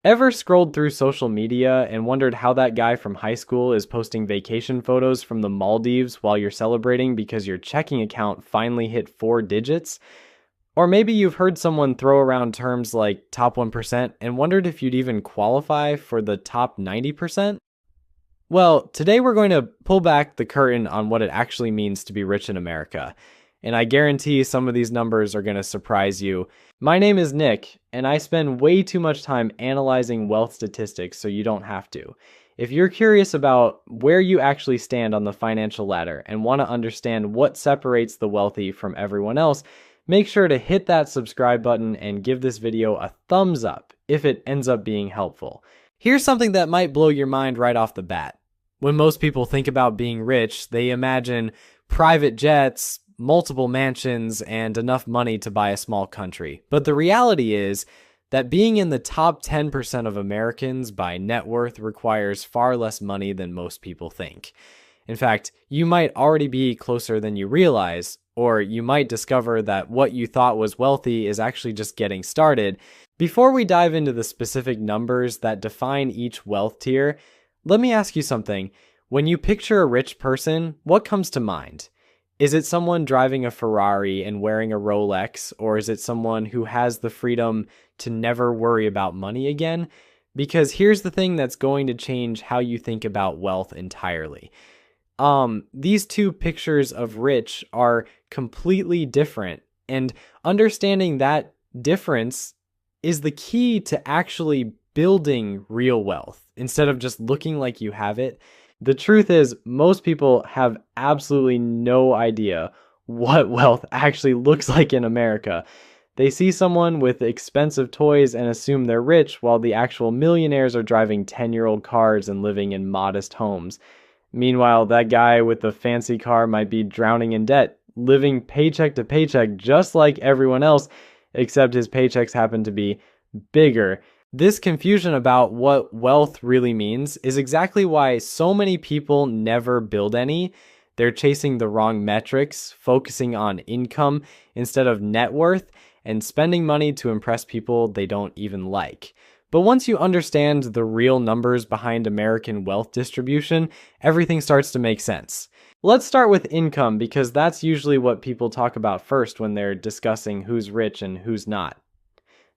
Ever scrolled through social media and wondered how that guy from high school is posting vacation photos from the Maldives while you're celebrating because your checking account finally hit 4 digits? Or maybe you've heard someone throw around terms like top 1% and wondered if you'd even qualify for the top 90%? Well, today we're going to pull back the curtain on what it actually means to be rich in America. And I guarantee some of these numbers are going to surprise you. My name is Nick, and I spend way too much time analyzing wealth statistics, so you don't have to. If you're curious about where you actually stand on the financial ladder and want to understand what separates the wealthy from everyone else, make sure to hit that subscribe button and give this video a thumbs up if it ends up being helpful. Here's something that might blow your mind right off the bat. When most people think about being rich, they imagine private jets, multiple mansions, and enough money to buy a small country. But the reality is that being in the top 10% of Americans by net worth requires far less money than most people think. In fact, you might already be closer than you realize, or you might discover that what you thought was wealthy is actually just getting started. Before we dive into the specific numbers that define each wealth tier, let me ask you something. When you picture a rich person, what comes to mind? Is it someone driving a Ferrari and wearing a Rolex, or is it someone who has the freedom to never worry about money again? Because here's the thing that's going to change how you think about wealth entirely. These two pictures of rich are completely different, and understanding that difference is the key to actually building real wealth instead of just looking like you have it. The truth is, most people have absolutely no idea what wealth actually looks like in America. They see someone with expensive toys and assume they're rich, while the actual millionaires are driving 10-year-old cars and living in modest homes. Meanwhile, that guy with the fancy car might be drowning in debt, living paycheck to paycheck just like everyone else, except his paychecks happen to be bigger. This confusion about what wealth really means is exactly why so many people never build any. They're chasing the wrong metrics, focusing on income instead of net worth, and spending money to impress people they don't even like. But once you understand the real numbers behind American wealth distribution, everything starts to make sense. Let's start with income because that's usually what people talk about first when they're discussing who's rich and who's not.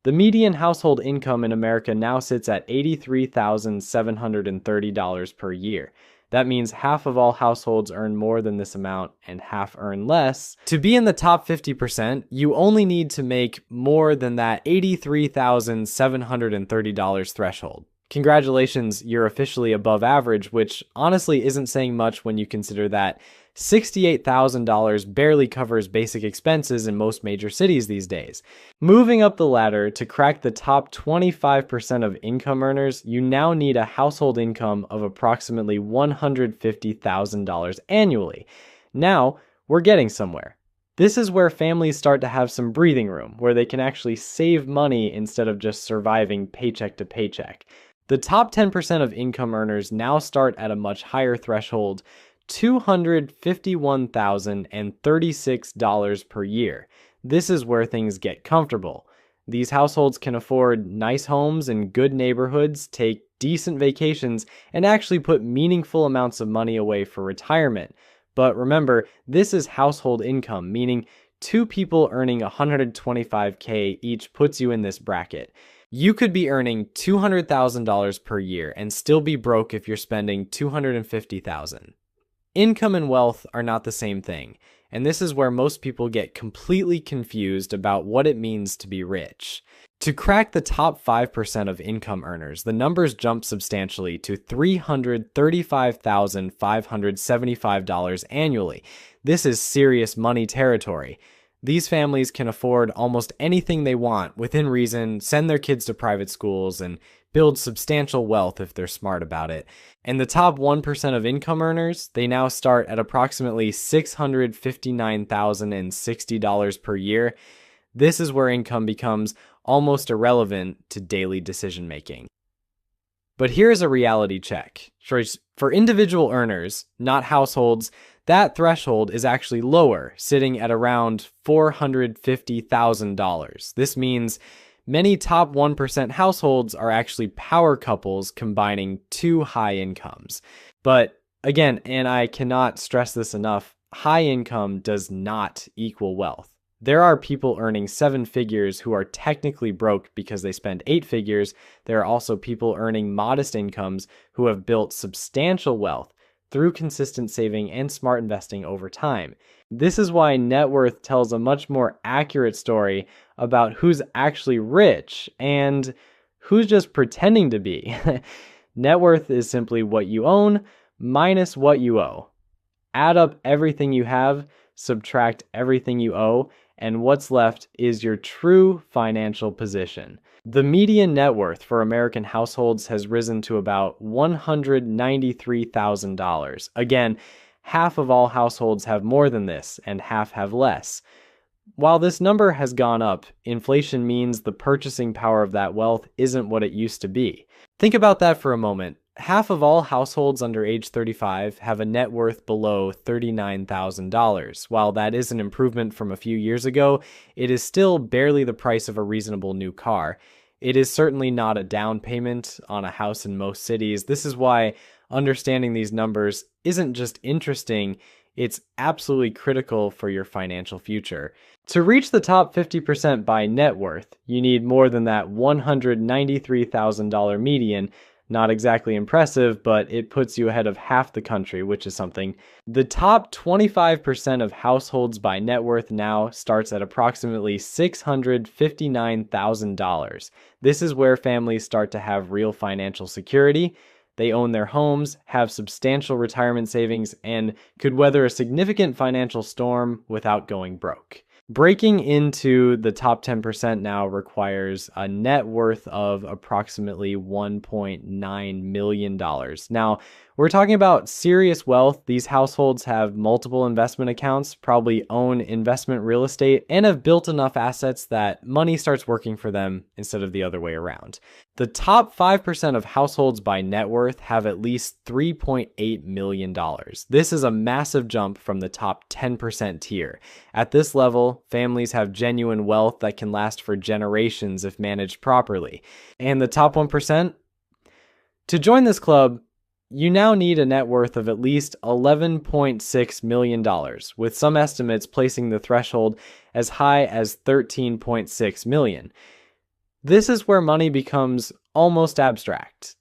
The median household income in America now sits at $83,730 per year. That means half of all households earn more than this amount and half earn less. To be in the top 50%, you only need to make more than that $83,730 threshold. Congratulations, you're officially above average, which honestly isn't saying much when you consider that $68,000 barely covers basic expenses in most major cities these days. Moving up the ladder to crack the top 25% of income earners, you now need a household income of approximately $150,000 annually. Now, we're getting somewhere. This is where families start to have some breathing room, where they can actually save money instead of just surviving paycheck to paycheck. The top 10% of income earners now start at a much higher threshold, $251,036 per year. This is where things get comfortable. These households can afford nice homes in good neighborhoods, take decent vacations, and actually put meaningful amounts of money away for retirement. But remember, this is household income, meaning two people earning $125K each puts you in this bracket. You could be earning $200,000 per year and still be broke if you're spending $250,000. Income and wealth are not the same thing, and this is where most people get completely confused about what it means to be rich. To crack the top 5% of income earners, the numbers jump substantially to $335,575 annually. This is serious money territory. These families can afford almost anything they want within reason, send their kids to private schools, and build substantial wealth if they're smart about it. And the top 1% of income earners, they now start at approximately $659,060 per year. This is where income becomes almost irrelevant to daily decision making. But here's a reality check. For individual earners, not households, that threshold is actually lower, sitting at around $450,000. This means Many top 1% households are actually power couples combining two high incomes. But again, and I cannot stress this enough, high income does not equal wealth. There are people earning 7 figures who are technically broke because they spend 8 figures. There are also people earning modest incomes who have built substantial wealth through consistent saving and smart investing over time. This is why net worth tells a much more accurate story about who's actually rich and who's just pretending to be. Net worth is simply what you own minus what you owe. Add up everything you have, subtract everything you owe, and what's left is your true financial position. The median net worth for American households has risen to about $193,000. Again, half of all households have more than this, and half have less. While this number has gone up, inflation means the purchasing power of that wealth isn't what it used to be. Think about that for a moment. Half of all households under age 35 have a net worth below $39,000. While that is an improvement from a few years ago, it is still barely the price of a reasonable new car. It is certainly not a down payment on a house in most cities. This is why understanding these numbers isn't just interesting, it's absolutely critical for your financial future. To reach the top 50% by net worth, you need more than that $193,000 median. Not exactly impressive, but it puts you ahead of half the country, which is something. The top 25% of households by net worth now starts at approximately $659,000. This is where families start to have real financial security. They own their homes, have substantial retirement savings, and could weather a significant financial storm without going broke. Breaking into the top 10% now requires a net worth of approximately $1.9 million. Now, we're talking about serious wealth. These households have multiple investment accounts, probably own investment real estate, and have built enough assets that money starts working for them instead of the other way around. The top 5% of households by net worth have at least $3.8 million. This is a massive jump from the top 10% tier. At this level, families have genuine wealth that can last for generations if managed properly. And the top 1%? To join this club, you now need a net worth of at least $11.6 million, with some estimates placing the threshold as high as $13.6 million. This is where money becomes almost abstract.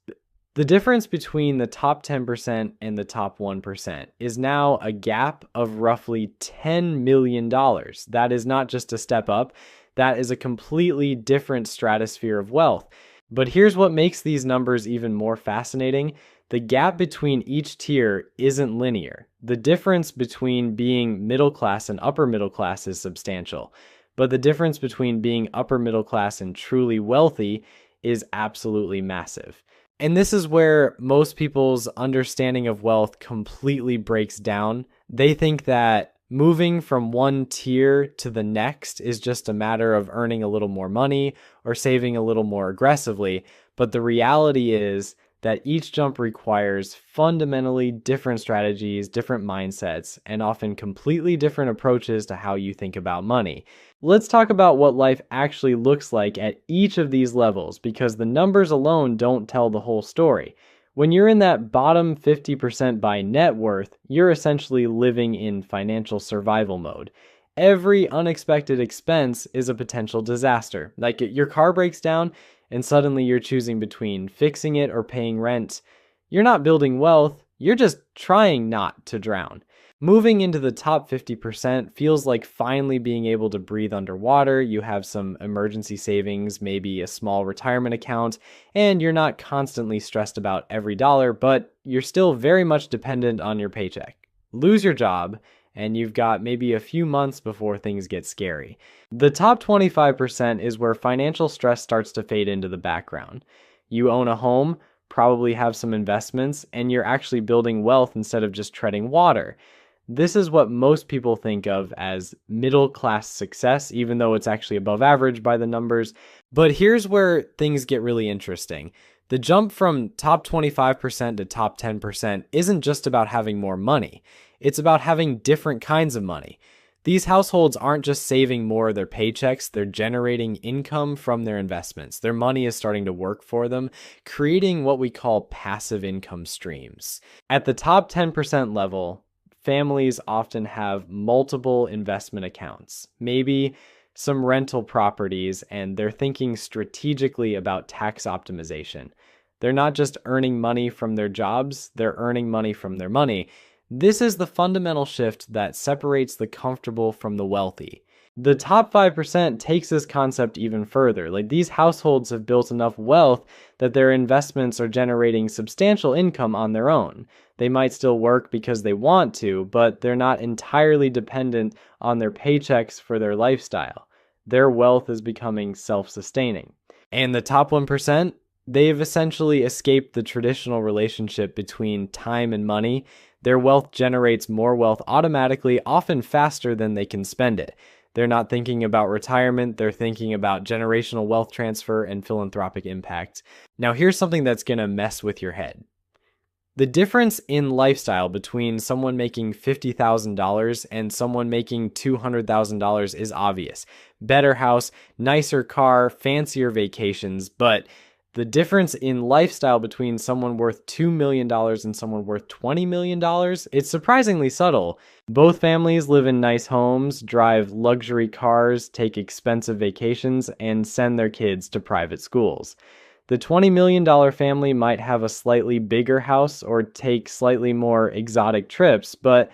The difference between the top 10% and the top 1% is now a gap of roughly $10 million. That is not just a step up, that is a completely different stratosphere of wealth. But here's what makes these numbers even more fascinating. The gap between each tier isn't linear. The difference between being middle class and upper middle class is substantial, but the difference between being upper middle class and truly wealthy is absolutely massive. And this is where most people's understanding of wealth completely breaks down. They think that moving from one tier to the next is just a matter of earning a little more money or saving a little more aggressively, but the reality is that each jump requires fundamentally different strategies, different mindsets, and often completely different approaches to how you think about money. Let's talk about what life actually looks like at each of these levels, because the numbers alone don't tell the whole story. When you're in that bottom 50% by net worth, you're essentially living in financial survival mode. Every unexpected expense is a potential disaster. Like your car breaks down, and suddenly you're choosing between fixing it or paying rent. You're not building wealth, you're just trying not to drown. Moving into the top 50% feels like finally being able to breathe underwater. You have some emergency savings, maybe a small retirement account, and you're not constantly stressed about every dollar, but you're still very much dependent on your paycheck. Lose your job, and you've got maybe a few months before things get scary. The top 25% is where financial stress starts to fade into the background. You own a home, probably have some investments, and you're actually building wealth instead of just treading water. This is what most people think of as middle class success, even though it's actually above average by the numbers. But here's where things get really interesting. The jump from top 25% to top 10% isn't just about having more money. It's about having different kinds of money. These households aren't just saving more of their paychecks, they're generating income from their investments. Their money is starting to work for them, creating what we call passive income streams. At the top 10% level, families often have multiple investment accounts, maybe some rental properties, and they're thinking strategically about tax optimization. They're not just earning money from their jobs, they're earning money from their money. This is the fundamental shift that separates the comfortable from the wealthy. The top 5% takes this concept even further. Like, these households have built enough wealth that their investments are generating substantial income on their own. They might still work because they want to, but they're not entirely dependent on their paychecks for their lifestyle. Their wealth is becoming self-sustaining. And the top 1%, they've essentially escaped the traditional relationship between time and money. Their wealth generates more wealth automatically, often faster than they can spend it. They're not thinking about retirement, they're thinking about generational wealth transfer and philanthropic impact. Now, here's something that's going to mess with your head. The difference in lifestyle between someone making $50,000 and someone making $200,000 is obvious. Better house, nicer car, fancier vacations, but the difference in lifestyle between someone worth $2 million and someone worth $20 million, it's surprisingly subtle. Both families live in nice homes, drive luxury cars, take expensive vacations, and send their kids to private schools. The $20 million family might have a slightly bigger house or take slightly more exotic trips, but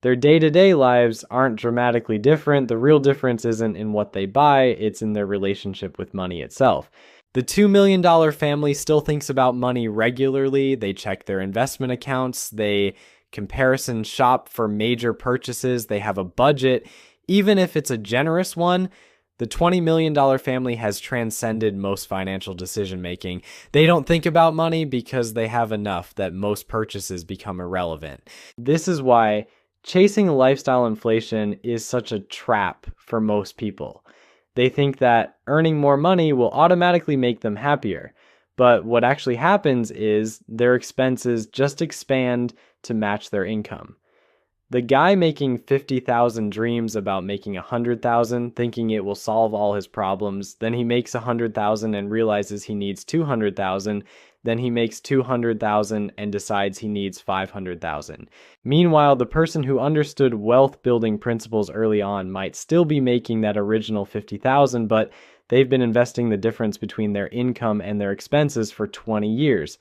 their day-to-day lives aren't dramatically different. The real difference isn't in what they buy, it's in their relationship with money itself. The $2 million family still thinks about money regularly. They check their investment accounts. They comparison shop for major purchases. They have a budget. Even if it's a generous one, the $20 million family has transcended most financial decision making. They don't think about money because they have enough that most purchases become irrelevant. This is why chasing lifestyle inflation is such a trap for most people. They think that earning more money will automatically make them happier. But what actually happens is their expenses just expand to match their income. The guy making 50,000 dreams about making 100,000, thinking it will solve all his problems. Then he makes 100,000 and realizes he needs 200,000. Then he makes 200,000 and decides he needs 500,000. Meanwhile, the person who understood wealth building principles early on might still be making that original 50,000, but they've been investing the difference between their income and their expenses for 20 years.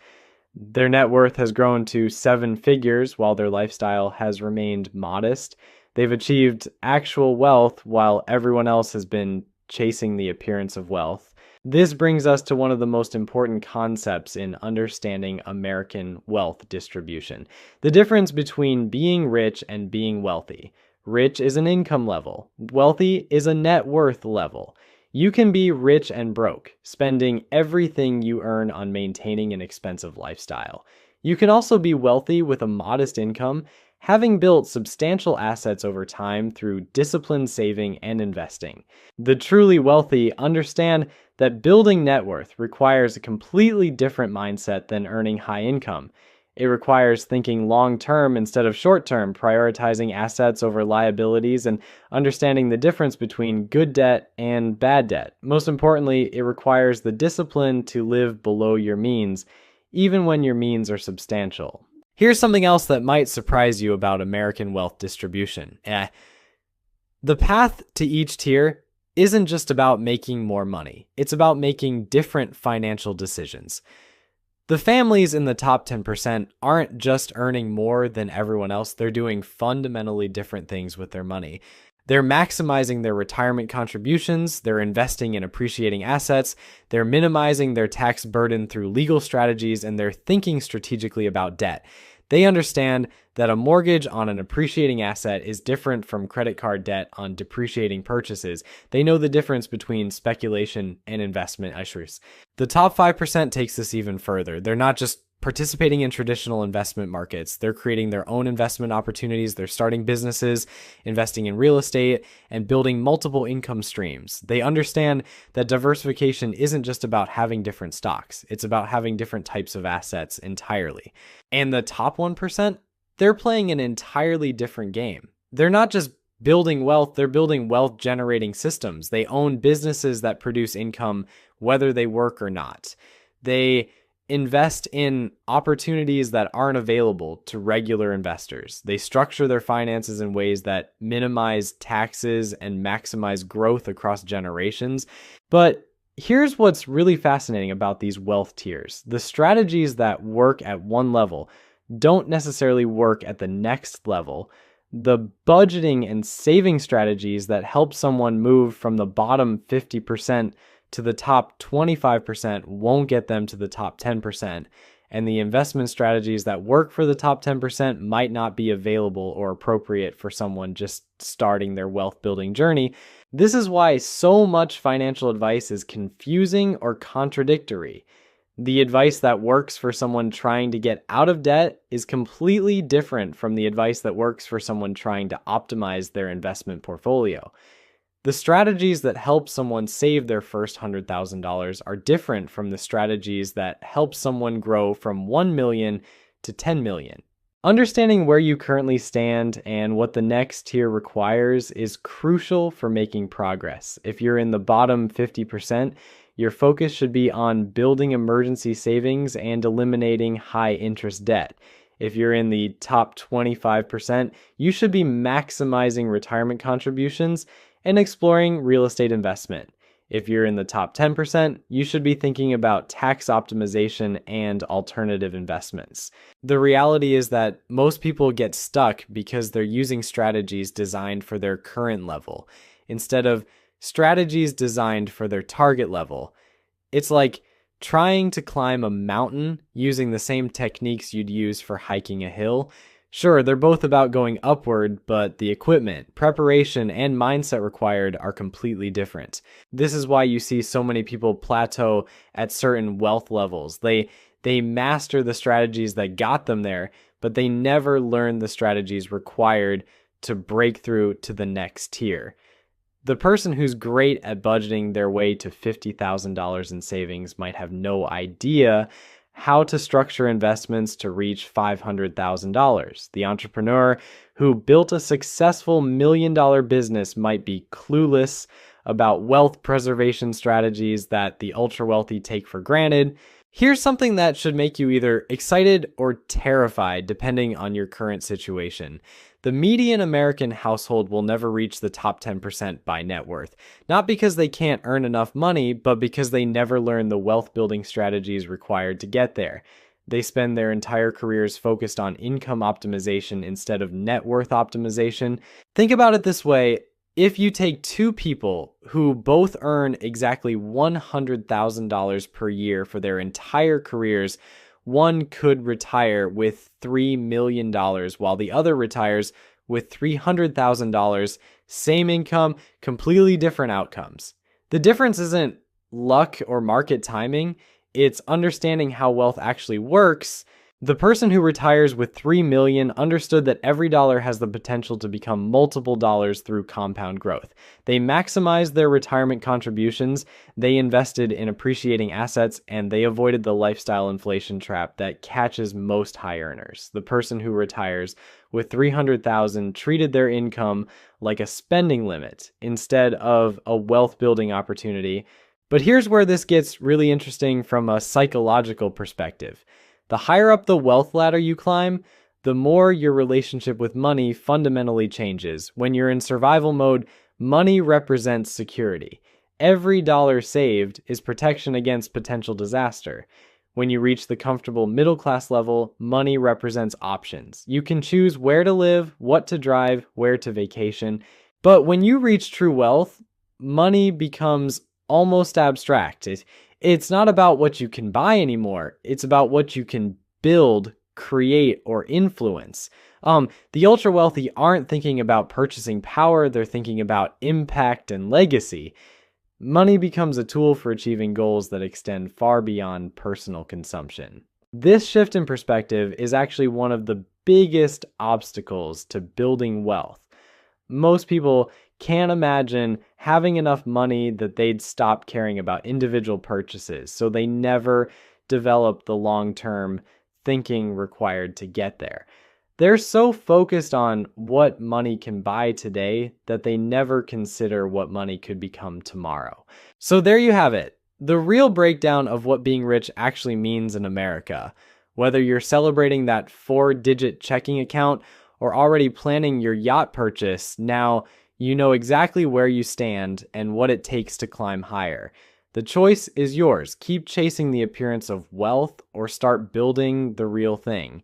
Their net worth has grown to 7 figures while their lifestyle has remained modest. They've achieved actual wealth while everyone else has been chasing the appearance of wealth. This brings us to one of the most important concepts in understanding American wealth distribution: the difference between being rich and being wealthy. Rich is an income level. Wealthy is a net worth level. You can be rich and broke, spending everything you earn on maintaining an expensive lifestyle. You can also be wealthy with a modest income, having built substantial assets over time through disciplined saving and investing. The truly wealthy understand that building net worth requires a completely different mindset than earning high income. It requires thinking long-term instead of short-term, prioritizing assets over liabilities, and understanding the difference between good debt and bad debt. Most importantly, it requires the discipline to live below your means, even when your means are substantial. Here's something else that might surprise you about American wealth distribution. The path to each tier isn't just about making more money. It's about making different financial decisions. The families in the top 10% aren't just earning more than everyone else, they're doing fundamentally different things with their money. They're maximizing their retirement contributions, they're investing in appreciating assets, they're minimizing their tax burden through legal strategies, and they're thinking strategically about debt. They understand that a mortgage on an appreciating asset is different from credit card debt on depreciating purchases. They know the difference between speculation and investment issues. The top 5% takes this even further. They're not just participating in traditional investment markets. They're creating their own investment opportunities. They're starting businesses, investing in real estate, and building multiple income streams. They understand that diversification isn't just about having different stocks. It's about having different types of assets entirely. And the top 1%, they're playing an entirely different game. They're not just building wealth, they're building wealth generating systems. They own businesses that produce income whether they work or not. They invest in opportunities that aren't available to regular investors. They structure their finances in ways that minimize taxes and maximize growth across generations. But here's what's really fascinating about these wealth tiers. The strategies that work at one level don't necessarily work at the next level. The budgeting and saving strategies that help someone move from the bottom 50% to the top 25% won't get them to the top 10%. And the investment strategies that work for the top 10% might not be available or appropriate for someone just starting their wealth building journey. This is why so much financial advice is confusing or contradictory. The advice that works for someone trying to get out of debt is completely different from the advice that works for someone trying to optimize their investment portfolio. The strategies that help someone save their first $100,000 are different from the strategies that help someone grow from 1 million to 10 million. Understanding where you currently stand and what the next tier requires is crucial for making progress. If you're in the bottom 50%, your focus should be on building emergency savings and eliminating high interest debt. If you're in the top 25%, you should be maximizing retirement contributions and exploring real estate investment. If you're in the top 10%, you should be thinking about tax optimization and alternative investments. The reality is that most people get stuck because they're using strategies designed for their current level instead of strategies designed for their target level. It's like trying to climb a mountain using the same techniques you'd use for hiking a hill. Sure, they're both about going upward, but the equipment, preparation, and mindset required are completely different. This is why you see so many people plateau at certain wealth levels. They master the strategies that got them there, but they never learn the strategies required to break through to the next tier. The person who's great at budgeting their way to $50,000 in savings might have no idea how to structure investments to reach $500,000. The entrepreneur who built a successful $1 million business might be clueless about wealth preservation strategies that the ultra wealthy take for granted. Here's something that should make you either excited or terrified depending on your current situation. The median American household will never reach the top 10% by net worth, not because they can't earn enough money, but because they never learn the wealth building strategies required to get there. They spend their entire careers focused on income optimization instead of net worth optimization. Think about it this way. If you take two people who both earn exactly $100,000 per year for their entire careers, one could retire with $3 million while the other retires with $300,000. Same income, completely different outcomes. The difference isn't luck or market timing, it's understanding how wealth actually works. The person who retires with $3 million understood that every dollar has the potential to become multiple dollars through compound growth. They maximized their retirement contributions, they invested in appreciating assets, and they avoided the lifestyle inflation trap that catches most high earners. The person who retires with $300,000 treated their income like a spending limit instead of a wealth building opportunity. But here's where this gets really interesting from a psychological perspective. The higher up the wealth ladder you climb, the more your relationship with money fundamentally changes. When you're in survival mode, money represents security. Every dollar saved is protection against potential disaster. When you reach the comfortable middle class level, money represents options. You can choose where to live, what to drive, where to vacation. But when you reach true wealth, money becomes almost abstract. It's not about what you can buy anymore. It's about what you can build, create, or influence. The ultra wealthy aren't thinking about purchasing power. They're thinking about impact and legacy. Money becomes a tool for achieving goals that extend far beyond personal consumption. This shift in perspective is actually one of the biggest obstacles to building wealth. Most people can't imagine having enough money that they'd stop caring about individual purchases, so they never develop the long-term thinking required to get there. They're so focused on what money can buy today that they never consider what money could become tomorrow. So there you have it. The real breakdown of what being rich actually means in America. Whether you're celebrating that 4-digit checking account or already planning your yacht purchase, now you know exactly where you stand and what it takes to climb higher. The choice is yours. Keep chasing the appearance of wealth or start building the real thing.